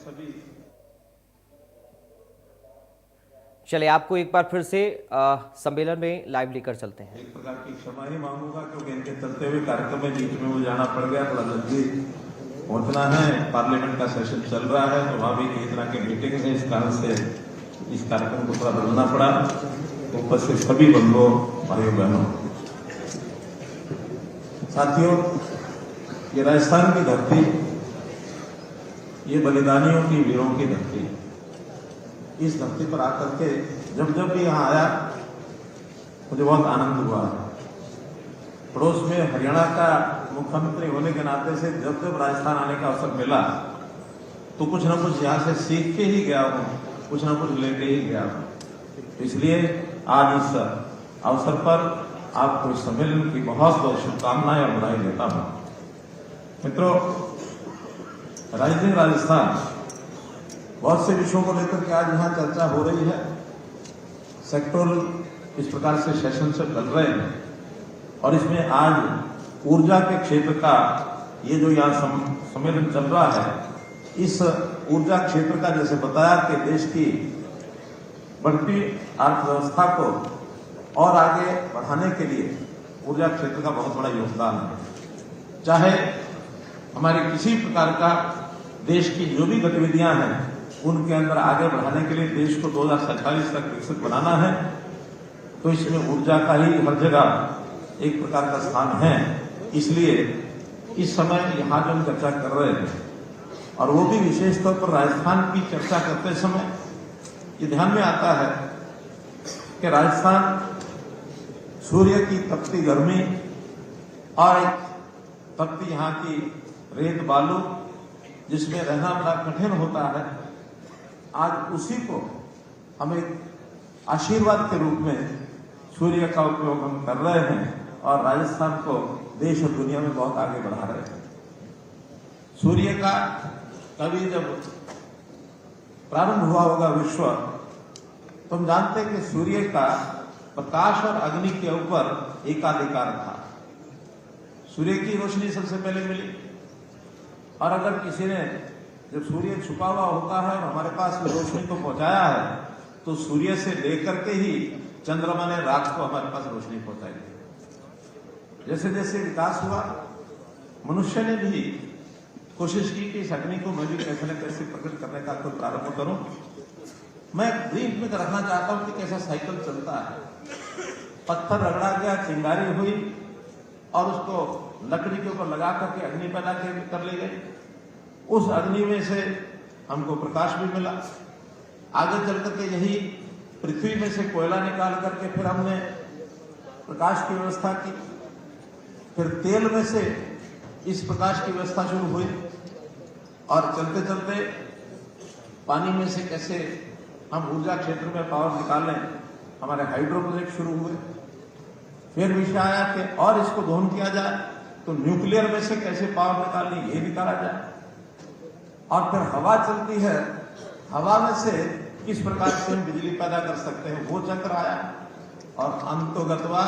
सभी। चलिए आपको एक बार फिर से सम्मेलन में लाइव लेकर चलते हैं। एक प्रकार की क्षमा ही मांगूंगा क्योंकि इनके चलते हुए कार्यक्रम में बीच में वो जाना पड़ गया, थोड़ा जल्दी पहुंचना है। पार्लियामेंट का सेशन चल रहा है तो वहां भी कई तरह की मीटिंग है, इस कारण से इस कार्यक्रम को थोड़ा बदलना पड़ा। तो उपस्थित सभी बंधुओं, भाइयों बहनों, साथियों, ये राजस्थान की धरती, ये बलिदानियों की, वीरों की धरती। इस धरती पर आकर के जब जब भी यहाँ आया मुझे बहुत आनंद हुआ। पड़ोस में हरियाणा का मुख्यमंत्री होने के नाते से जब जब राजस्थान आने का अवसर मिला तो कुछ न कुछ यहाँ से सीख के ही गया हूँ, कुछ न कुछ लेके ही गया हूँ। इसलिए आज इस अवसर पर आपको इस सम्मेलन की बहुत बहुत शुभकामनाएं और बधाई देता हूँ। मित्रों, राइजिंग राजस्थान, बहुत से विषयों को लेकर के आज यहाँ चर्चा हो रही है। सेक्टोरल इस प्रकार से सेशन से चल रहे हैं और इसमें आज ऊर्जा के क्षेत्र का ये जो यहाँ सम्मेलन चल रहा है, इस ऊर्जा क्षेत्र का जैसे बताया कि देश की बढ़ती अर्थव्यवस्था को और आगे बढ़ाने के लिए ऊर्जा क्षेत्र का बहुत बड़ा योगदान है। चाहे हमारे किसी प्रकार का देश की जो भी गतिविधियां हैं उनके अंदर आगे बढ़ाने के लिए देश को 2047 तक विकसित बनाना है, तो इसमें ऊर्जा का ही हर जगह एक प्रकार का स्थान है। इसलिए इस समय यहाँ जो हम चर्चा कर रहे हैं और वो भी विशेष तौर पर राजस्थान की चर्चा करते समय ये ध्यान में आता है कि राजस्थान सूर्य की तपती गर्मी और एक तपती यहाँ की रेत बालू जिसमें रहना बड़ा कठिन होता है, आज उसी को हम एक आशीर्वाद के रूप में सूर्य का उपयोग हम कर रहे हैं और राजस्थान को देश और दुनिया में बहुत आगे बढ़ा रहे हैं। सूर्य का कभी जब प्रारंभ हुआ होगा विश्व, तो हम जानते हैं कि सूर्य का प्रकाश और अग्नि के ऊपर एकाधिकार था। सूर्य की रोशनी सबसे पहले मिली और अगर किसी ने, जब सूर्य छुपा हुआ होता है और हमारे पास रोशनी को पहुंचाया है, तो सूर्य से लेकर के ही चंद्रमा ने रात को हमारे पास रोशनी पहुंचाई। जैसे जैसे विकास हुआ, मनुष्य ने भी कोशिश की कि इस अग्नि को मैं भी कैसे न कैसे प्रकट करने का कोई प्रारंभ करूं। मैं ब्रीफ में रखना चाहता हूं कि कैसा साइकिल चलता है। पत्थर रगड़ा गया, चिंगारी हुई और उसको लकड़ी के ऊपर लगा करके अग्नि पैदा कर ली गई। उस अग्नि में से हमको प्रकाश भी मिला। आगे चल करके यही पृथ्वी में से कोयला निकाल करके फिर हमने प्रकाश की व्यवस्था की। फिर तेल में से इस प्रकाश की व्यवस्था शुरू हुई और चलते चलते पानी में से कैसे हम ऊर्जा क्षेत्र में पावर निकालें, हमारे हाइड्रो प्रोजेक्ट शुरू हुए। फिर विषय आया कि और इसको दोहन किया जाए तो न्यूक्लियर में से कैसे पावर निकालनी, ये निकाला जाए। और फिर हवा चलती है, हवा में से किस प्रकार से हम बिजली पैदा कर सकते हैं, वो चक्र आया। और अंतोगतवा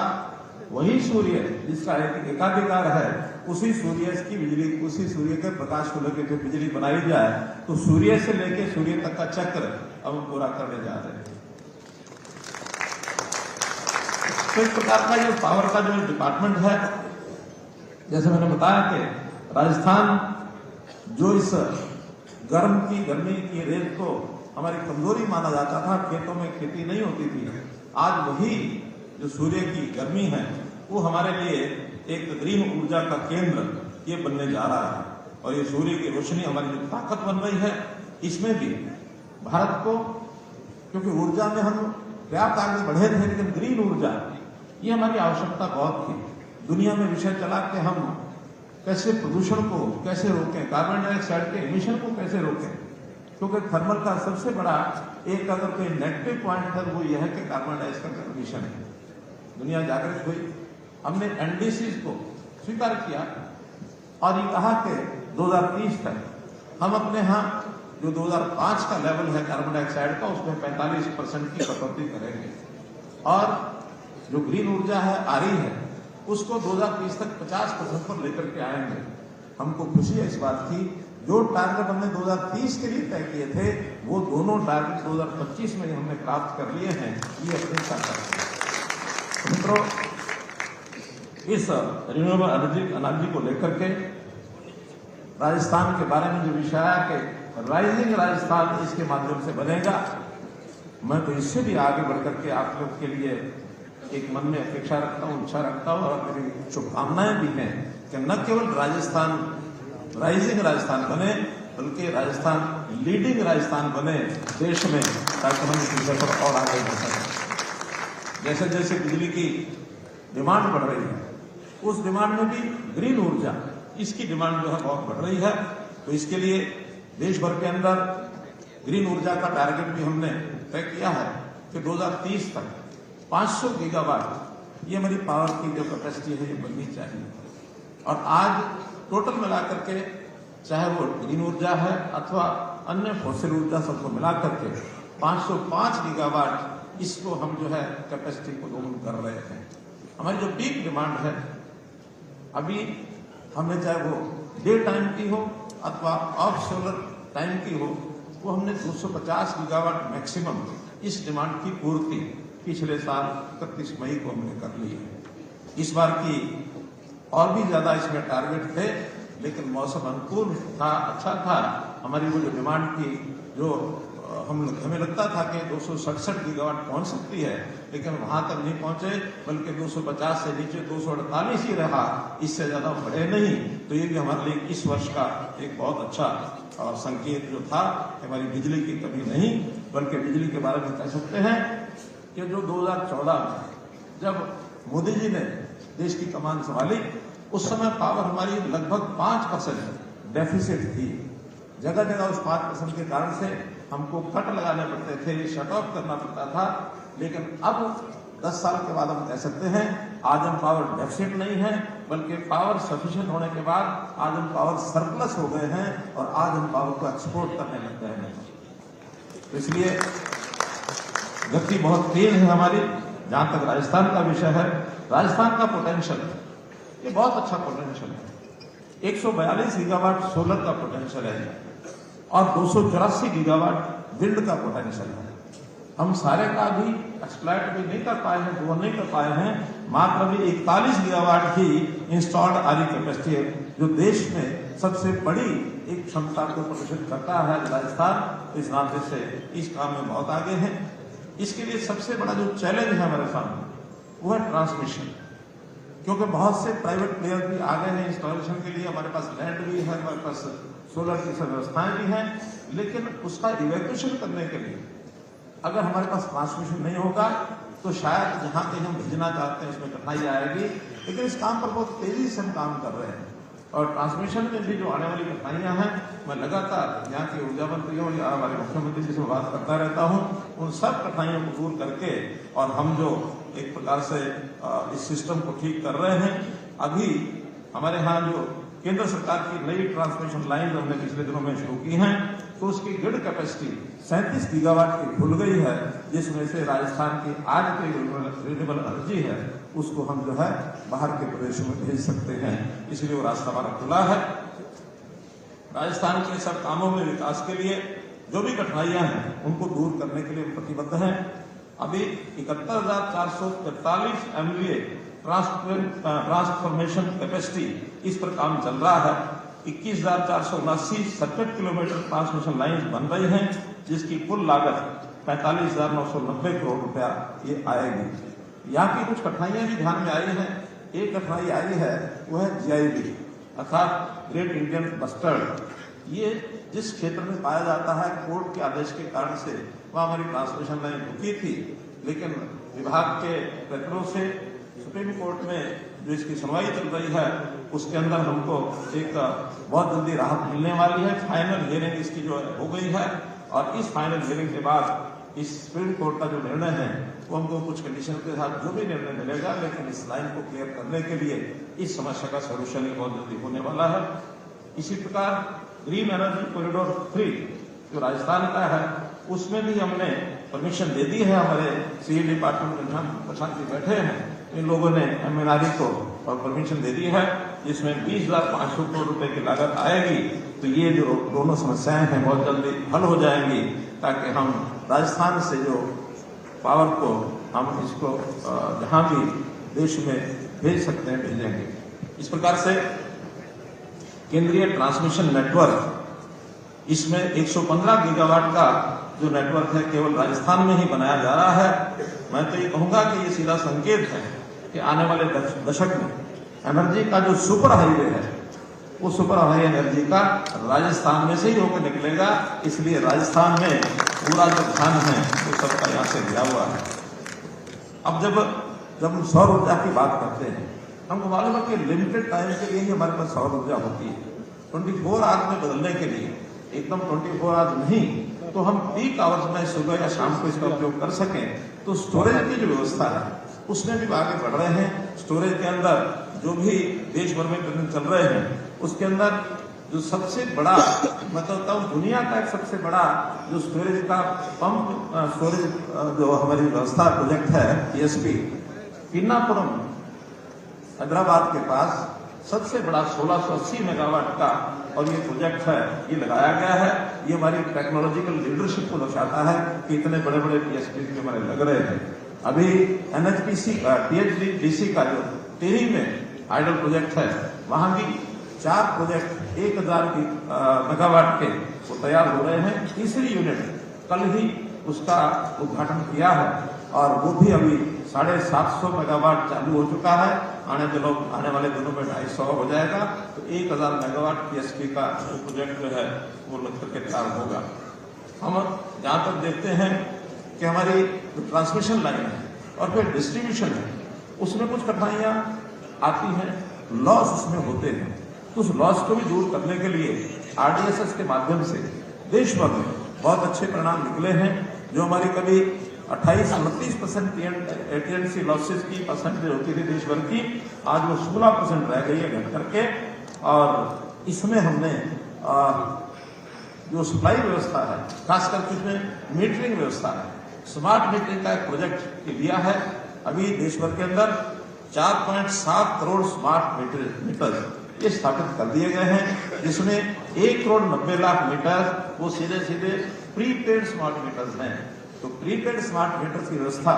वही सूर्य जिसका एकाधिकार है, उसी सूर्य की बिजली, उसी सूर्य के प्रकाश को लेकर के बिजली बनाई जाए, तो सूर्य से लेकर सूर्य तक का चक्र अब हम पूरा करने जा रहे हैं। तो इस प्रकार का ये पावर का जो डिपार्टमेंट है, जैसे मैंने बताया कि राजस्थान जो इस गर्मी की रेत को हमारी कमजोरी माना जाता था, खेतों में खेती नहीं होती थी, आज वही जो सूर्य की गर्मी है वो हमारे लिए एक ग्रीन ऊर्जा का केंद्र ये बनने जा रहा है। और ये सूर्य की रोशनी हमारी जो ताकत बन रही है, इसमें भी भारत को, क्योंकि ऊर्जा में हम पर्याप्त आगे बढ़े थे, लेकिन ग्रीन ऊर्जा ये हमारी आवश्यकता बहुत थी। दुनिया में विषय चला कि हम कैसे प्रदूषण को कैसे रोकें, कार्बन डाइऑक्साइड के एमिशन को कैसे रोकें, क्योंकि थर्मल का सबसे बड़ा एक अगर कोई नेगेटिव पॉइंट है वो यह है कि कार्बन डाइऑक्साइड का एमिशन है। दुनिया जागृत हुई, हमने एनडीसीज को स्वीकार किया और ये कहा कि 2030 तक हम अपने यहाँ जो 2005 का लेवल है कार्बन डाइऑक्साइड का, उसमें 45% की कटौती करेंगे और जो ग्रीन ऊर्जा है आ रही है उसको 2030 तक 50% पर लेकर के आएंगे। हमको खुशी है इस बात की जो टारगेट हमने 2030 के लिए तय किए थे वो दोनों टारगेट 2025 में हमने प्राप्त कर लिए हैं। ये अपनी ताकत है। मित्रों, इस रिन्यूएबल एनर्जी को लेकर के राजस्थान के बारे में जो विषय आया कि राइजिंग राजस्थान इसके माध्यम से बनेगा, मैं तो इससे भी आगे बढ़कर के आप लोग के लिए एक मन में अपेक्षा रखता हूँ, इच्छा रखता हूँ और मेरी शुभकामनाएं भी हैं कि न केवल राजस्थान राइजिंग राजस्थान बने बल्कि राजस्थान लीडिंग राजस्थान बने देश में, ताकि हम इस विषय पर और आगे बढ़ सकें। जैसे जैसे बिजली की डिमांड बढ़ रही है, उस डिमांड में भी ग्रीन ऊर्जा, इसकी डिमांड जो है बहुत बढ़ रही है। तो इसके लिए देश भर के अंदर ग्रीन ऊर्जा का टारगेट भी हमने तय किया है कि 2030 तक 500 गीगावाट ये हमारी पावर की जो कैपेसिटी है ये बननी चाहिए। और आज टोटल मिला करके चाहे वो ग्रीन ऊर्जा है अथवा अन्य फॉसिल ऊर्जा सबको मिला करके 505 गीगावाट इसको हम जो है कैपेसिटी को दोगुना कर रहे हैं। हमारी जो पीक डिमांड है अभी हमने चाहे वो डे टाइम की हो अथवा ऑफ सोलर टाइम की हो, वो हमने 250 गीगावाट मैक्सिमम इस डिमांड की पूर्ति पिछले साल 31 मई को हमने कर ली है। इस बार की और भी ज्यादा इसमें टारगेट थे, लेकिन मौसम अनुकूल था, अच्छा था। हमारी वो जो डिमांड की जो हमें लगता था कि 267 गीगावाट पहुंच सकती है, लेकिन वहां तक नहीं पहुंचे, बल्कि 250 से नीचे 248 ही रहा, इससे ज्यादा बढ़े नहीं। तो ये भी हमारे लिए इस वर्ष का एक बहुत अच्छा संकेत जो था कि हमारी बिजली की कमी नहीं, बल्कि बिजली के बारे में कह सकते हैं कि जो 2014 में जब मोदी जी ने देश की कमान संभाली, उस समय पावर हमारी लगभग 5% डेफिसिट थी। जगह जगह उस 5% के कारण से हमको कट लगाने पड़ते थे, शट ऑफ करना पड़ता था। लेकिन अब 10 साल के बाद हम कह सकते हैं आज हम पावर डेफिसिट नहीं है, बल्कि पावर सफिशिएंट होने के बाद आज हम पावर सरप्लस हो गए हैं और आज हम पावर को एक्सपोर्ट करने लग गए हैं। तो इसलिए गति बहुत तेज है हमारी। जहां तक राजस्थान का विषय है, राजस्थान का पोटेंशियल ये बहुत अच्छा पोटेंशियल है। 142 गीगावाट सोलर का पोटेंशियल है और 284 गीगावाट विंड का पोटेंशियल है। हम सारे का भी एक्सप्लॉइट भी नहीं कर पाए हैं, वो नहीं कर पाए हैं। मात्र अभी 41 गीगावाट की इंस्टॉल्ड आरी कैपेसिटी है, जो देश में सबसे बड़ी एक क्षमता को प्रदर्शित करता है राजस्थान। इस नाते से इस काम में बहुत आगे हैं। इसके लिए सबसे बड़ा जो चैलेंज है हमारे सामने वो है ट्रांसमिशन, क्योंकि बहुत से प्राइवेट प्लेयर भी आ गए हैं इंस्टॉलेशन के लिए। हमारे पास लैंड भी है, हमारे पास सोलर की सब व्यवस्थाएं भी हैं, लेकिन उसका इवैक्यूएशन करने के लिए अगर हमारे पास ट्रांसमिशन नहीं होगा तो शायद जहां कहीं हम भेजना चाहते हैं उसमें कठिनाई आएगी। लेकिन इस काम पर बहुत तेजी से हम काम कर रहे हैं और ट्रांसमिशन में भी जो आने वाली कठिनाइयां हैं, मैं लगातार यहाँ के ऊर्जा मंत्रियों या हमारे मुख्यमंत्री जी से बात करता रहता हूँ। उन सब कठिनाइयों को दूर करके और हम जो एक प्रकार से इस सिस्टम को ठीक कर रहे हैं। अभी हमारे यहाँ जो केंद्र सरकार की नई ट्रांसमिशन लाइन हमने पिछले दिनों में शुरू की हैं, तो उसकी ग्रिड कैपेसिटी 37 गीगावाट की खुल गई है, जिसमें से राजस्थान की आज की रिन्यूएबल एनर्जी है उसको हम जो है बाहर के प्रदेशों में भेज सकते हैं। इसलिए वो रास्ता हमारा खुला है। राजस्थान के सब कामों में विकास के लिए जो भी कठिनाइयां हैं उनको दूर करने के लिए प्रतिबद्ध हैं। अभी 71,443 MVA ट्रांसफॉर्मेशन कैपेसिटी इस पर काम चल रहा है। 21,479 सर्किट किलोमीटर ट्रांसमिशन लाइन बन रही हैं, जिसकी कुल लागत 45,990 करोड़ रुपया ये आएगी। यहाँ की कुछ कठिनाइयां भी ध्यान में आई हैं। एक कठिनाई आई है वो है GIB अर्थात ग्रेट इंडियन बस्टर्ड। ये जिस क्षेत्र में पाया जाता है, कोर्ट के आदेश के कारण से वहाँ हमारी ट्रांसमिशन लाइन रुकी थी, लेकिन विभाग के प्रयत्नों से सुप्रीम कोर्ट में जो इसकी सुनवाई चल रही है उसके अंदर हमको एक बहुत जल्दी राहत मिलने वाली है। फाइनल हियरिंग इसकी जो हो गई है और इस फाइनल हियरिंग के बाद इस सुप्रीम कोर्ट का जो निर्णय है वो हमको कुछ कंडीशन के साथ जो भी निर्णय मिलेगा, लेकिन इस लाइन को क्लियर करने के लिए इस समस्या का सोल्यूशन बहुत जल्दी होने वाला है। इसी प्रकार ग्रीन एनर्जी कॉरिडोर 3 जो राजस्थान का है उसमें भी हमने परमिशन दे दी है। हमारे CE डिपार्टमेंट में प्रशांत जी बैठे हैं इन लोगों ने MNRE को और परमिशन दे दी है, जिसमें 20,500 करोड़ रुपए की लागत आएगी। तो ये जो दोनों समस्याएं हैं बहुत जल्दी हल हो जाएंगी, ताकि हम राजस्थान से जो पावर को हम इसको जहां भी देश में भेज सकते हैं भेजेंगे। इस प्रकार से केंद्रीय ट्रांसमिशन नेटवर्क, इसमें 115 गीगावाट का जो नेटवर्क है केवल राजस्थान में ही बनाया जा रहा है। मैं तो ये कहूंगा कि ये सीधा संकेत है कि आने वाले दशक में एनर्जी का जो सुपर हाईवे है, वो सुपर हाई एनर्जी का राजस्थान में से ही होकर निकलेगा। इसलिए राजस्थान में पूरा जो ध्यान है वो सबका यहाँ से लिया हुआ है। अब जब हम सौर ऊर्जा की बात करते हैं, हमको मालूम है कि लिमिटेड टाइम के लिए ही हमारे पास सौर ऊर्जा होती है। 24 आवर्स में बदलने के लिए, एकदम 24 आवर्स नहीं, तो हम पीक आवर्स में सुबह या शाम को इसका उपयोग कर सकें। तो स्टोरेज की जो व्यवस्था है उसमें भी आगे बढ़ रहे हैं। स्टोरेज के अंदर जो भी देश भर में ट्रेनिंग चल रहे हैं, उसके अंदर जो सबसे बड़ा, मैं तो कहता हूँ दुनिया का एक सबसे बड़ा जो स्टोरेज का पंप स्टोरेज जो हमारी व्यवस्था प्रोजेक्ट है ESP पिन्नापुरम हैदराबाद के पास सबसे बड़ा 1680 मेगावाट का और ये प्रोजेक्ट है, ये लगाया गया है। ये हमारी टेक्नोलॉजिकल लीडरशिप को दर्शाता है कि इतने बड़े बड़े PSP हमारे लग रहे हैं। अभी NHPC THDC का जो टेहरी में आइडल प्रोजेक्ट है, वहां भी 4 प्रोजेक्ट 1000 मेगावाट के वो तैयार हो रहे हैं। तीसरी यूनिट कल ही उसका उद्घाटन किया है और वो भी अभी 750 मेगावाट चालू हो चुका है। आने वाले दिनों में 250 हो जाएगा। तो 1000 मेगावाट PSP का प्रोजेक्ट जो है वो लग करके तैयार होगा। हम जहां तक देखते हैं कि हमारी जो ट्रांसमिशन लाइन है और फिर डिस्ट्रीब्यूशन है, उसमें कुछ कठिनाइयां आती हैं, लॉस उसमें होते हैं। तो उस लॉस को भी दूर करने के लिए RDSS के माध्यम से देश भर में बहुत अच्छे परिणाम निकले हैं। जो हमारी कभी 28-29% AT&C लॉसेस की परसेंटेज होती थी देश भर की, आज वो 16% रह गई है घट करके। और इसमें हमने जो सप्लाई व्यवस्था है, खास करके उसमें मीटरिंग व्यवस्था है, स्मार्ट मीटरिंग का एक प्रोजेक्ट लिया है। अभी देश भर के अंदर 4.7 करोड़ स्मार्ट मीटर ये स्थापित कर दिए गए हैं, जिसमें 1 करोड़ 90 लाख मीटर वो सीधे प्रीपेड स्मार्ट मीटर्स हैं। तो प्रीपेड स्मार्ट मीटर की व्यवस्था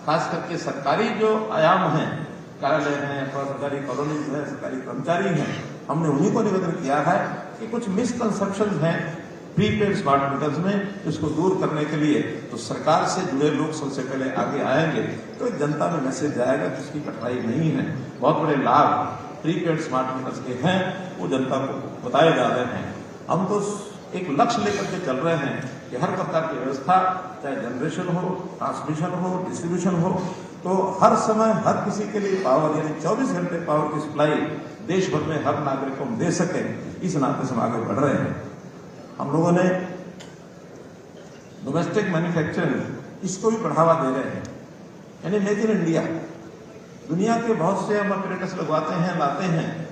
खास करके सरकारी जो आयाम हैं, कार्यालय हैं, सरकारी कॉलोनीज हैं, सरकारी कर्मचारी हैं, हमने उन्हीं को निवेदन किया है कि कुछ मिसकंसेप्शन हैं प्रीपेड स्मार्ट मीटर्स में, इसको दूर करने के लिए तो सरकार से जुड़े लोग सबसे पहले आगे आएंगे, तो जनता में मैसेज जाएगा कि इसकी कठिनाई नहीं है। बहुत बड़े लाभ प्रीपेड स्मार्ट मीटर्स के हैं, वो जनता को बताए जा रहे हैं। हम तो एक लक्ष्य लेकर के चल रहे हैं कि हर प्रकार की व्यवस्था, चाहे जनरेशन हो, ट्रांसमिशन हो, डिस्ट्रीब्यूशन हो, तो हर समय हर किसी के लिए पावर, यानी 24 घंटे पावर की सप्लाई देश भर में हर नागरिक को दे सके, इस नाते से हम आगे बढ़ रहे हैं। हम लोगों ने डोमेस्टिक मैन्युफैक्चरिंग इसको भी बढ़ावा दे रहे हैं, यानी मेक इन इंडिया। दुनिया के बहुत से हम ऑपरेटर्स लगवाते हैं, लाते हैं,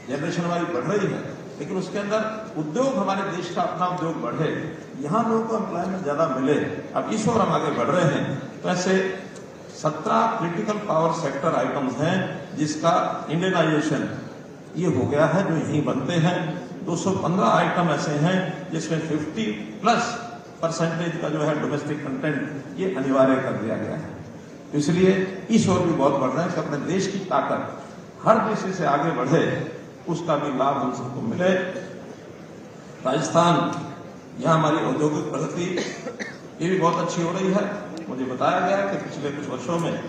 जनरेशन हमारी बढ़ रही है, लेकिन उसके अंदर उद्योग, हमारे देश का अपना उद्योग बढ़े, यहाँ लोगों को एम्प्लॉयमेंट ज्यादा मिले। अब इस ओर हम आगे बढ़ रहे हैं। तो ऐसे 17 क्रिटिकल पावर सेक्टर आइटम्स हैं जिसका इंडियनाइजेशन ये हो गया है, जो यहीं बनते हैं। 215 आइटम ऐसे हैं जिसमें 50+% का जो है डोमेस्टिक कंटेंट ये अनिवार्य कर दिया गया है। तो इसलिए इस ओर भी बहुत बढ़ रहे हैं कि अपने देश की ताकत हर दृष्टि से आगे बढ़े, उसका भी लाभ हम सबको मिले। राजस्थान, यहाँ हमारी औद्योगिक प्रगति ये भी बहुत अच्छी हो रही है। मुझे बताया गया कि पिछले कुछ वर्षों में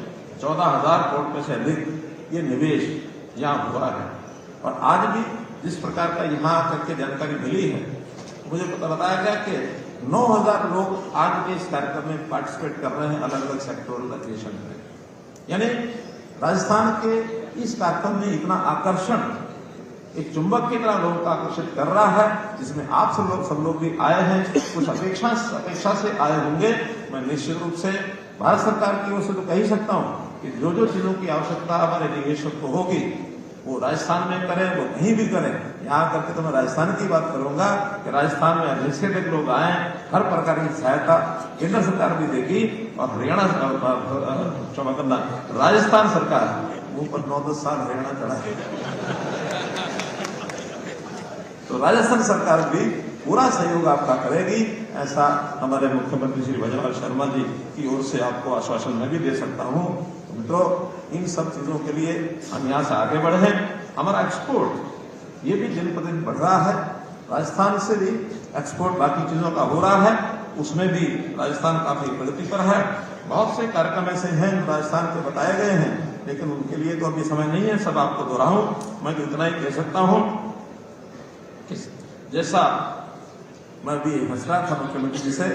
14,000 करोड़ रुपए से अधिक ये निवेश यहाँ हुआ है। और आज भी जिस प्रकार का यहाँ करके जानकारी मिली है, मुझे पता बताया गया कि 9,000 लोग आज के इस कार्यक्रम में पार्टिसिपेट कर रहे हैं अलग अलग सेक्टोरल एजुकेशन में। यानी राजस्थान के इस कार्यक्रम में इतना आकर्षण एक चुंबक की तरह लोगों को आकर्षित कर रहा है, जिसमें आप सब लोग भी आए हैं, कुछ अपेक्षा से आए होंगे। मैं निश्चित रूप से भारत सरकार की ओर से तो कह ही सकता हूं कि जो जो चीजों की आवश्यकता हमारे निवेशक को होगी, वो राजस्थान में करें, वो कहीं भी करें। यहाँ करके तो मैं राजस्थान की बात करूंगा कि राजस्थान में एडमिनिस्ट्रेटिव लोग आए, हर प्रकार की सहायता केंद्र सरकार भी देगी और हरियाणा क्षमा करना राजस्थान सरकार वो पर 9-10 साल हरियाणा चढ़ा है, तो राजस्थान सरकार भी पूरा सहयोग आपका करेगी, ऐसा हमारे मुख्यमंत्री श्री भजनलाल शर्मा जी की ओर से आपको आश्वासन मैं भी दे सकता हूं। तो मित्रों, इन सब चीजों के लिए हम यहाँ से आगे बढ़े। हमारा एक्सपोर्ट ये भी दिन पर दिन बढ़ रहा है, राजस्थान से भी एक्सपोर्ट बाकी चीजों का हो रहा है, उसमें भी राजस्थान काफी प्रगति पर है। बहुत से कार्यक्रम ऐसे हैं जो राजस्थान के बताए गए हैं, लेकिन उनके लिए तो अभी समय नहीं है सब आपको दोहराऊं। मैं तो इतना ही कह सकता हूं कि जैसा मैं भी हंस रहा था मुख्यमंत्री जी से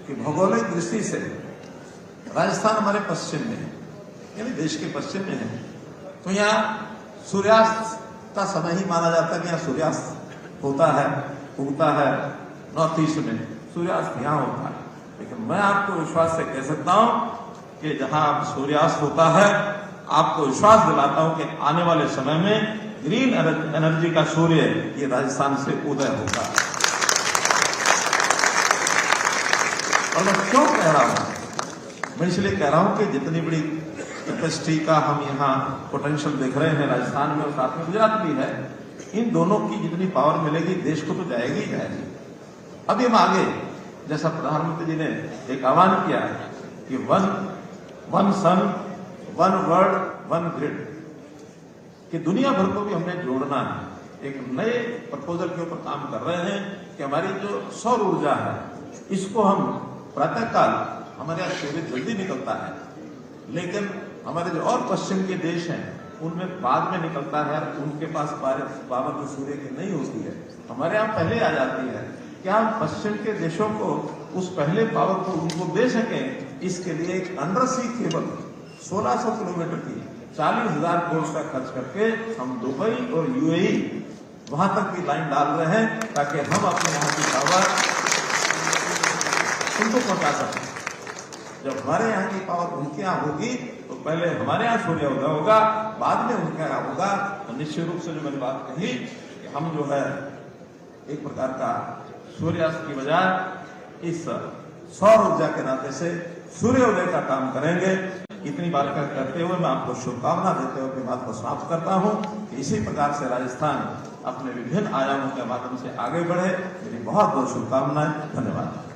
कि भौगोलिक दृष्टि से राजस्थान हमारे पश्चिम में है, यानी देश के पश्चिम में है, तो यहाँ सूर्यास्त का समय ही माना जाता है कि यहाँ सूर्यास्त होता है, उगता है। नॉर्थ ईस्ट में सूर्यास्त यहाँ होता है, लेकिन मैं आपको विश्वास से कह सकता हूं कि जहां सूर्यास्त होता है, आपको विश्वास दिलाता हूं कि आने वाले समय में ग्रीन एनर्जी का सूर्य ये राजस्थान से उदय होगा। और मैं क्यों कह रहा हूं, मैं इसलिए कह रहा हूं कि जितनी बड़ी कैपेसिटी का हम यहाँ पोटेंशियल देख रहे हैं राजस्थान में और साथ में गुजरात भी है, इन दोनों की जितनी पावर मिलेगी देश को तो जाएगी ही जाएगी। अभी हम आगे, जैसा प्रधानमंत्री जी ने एक आह्वान किया कि one sun one world one grid, कि दुनिया भर को भी हमने जोड़ना है। एक नए प्रपोजल के ऊपर काम कर रहे हैं कि हमारी जो सौर ऊर्जा है इसको हम प्रातःकाल, हमारे यहाँ सूर्य जल्दी निकलता है, लेकिन हमारे जो और पश्चिम के देश हैं उनमें बाद में निकलता है, उनके पास पावर जो सूर्य की नहीं होती है, हमारे यहाँ पहले आ जाती है। क्या हम पश्चिम के देशों को उस पहले पावर को उनको दे सकें, इसके लिए एक अंडर सी केबल 1600 किलोमीटर की 40,000 करोड़ का खर्च करके हम दुबई और यूएई वहां तक की लाइन डाल रहे हैं, ताकि हम अपने यहाँ की पावर उनको पहुंचा सकें। जब हमारे यहाँ की पावर उनके यहाँ होगी तो पहले हमारे यहाँ सूर्योदय होगा, बाद में उनके यहाँ होगा। तो निश्चित रूप से जो मैंने बात कही कि हम जो है एक प्रकार का सूर्यास्त की बजाय इस सौर ऊर्जा के नाते से सूर्योदय का काम करेंगे। इतनी बात करते हुए मैं आपको शुभकामना देते हुए अपनी बात को समाप्त करता हूं कि इसी प्रकार से राजस्थान अपने विभिन्न आयामों के माध्यम से आगे बढ़े। मेरी बहुत बहुत शुभकामनाएं। धन्यवाद।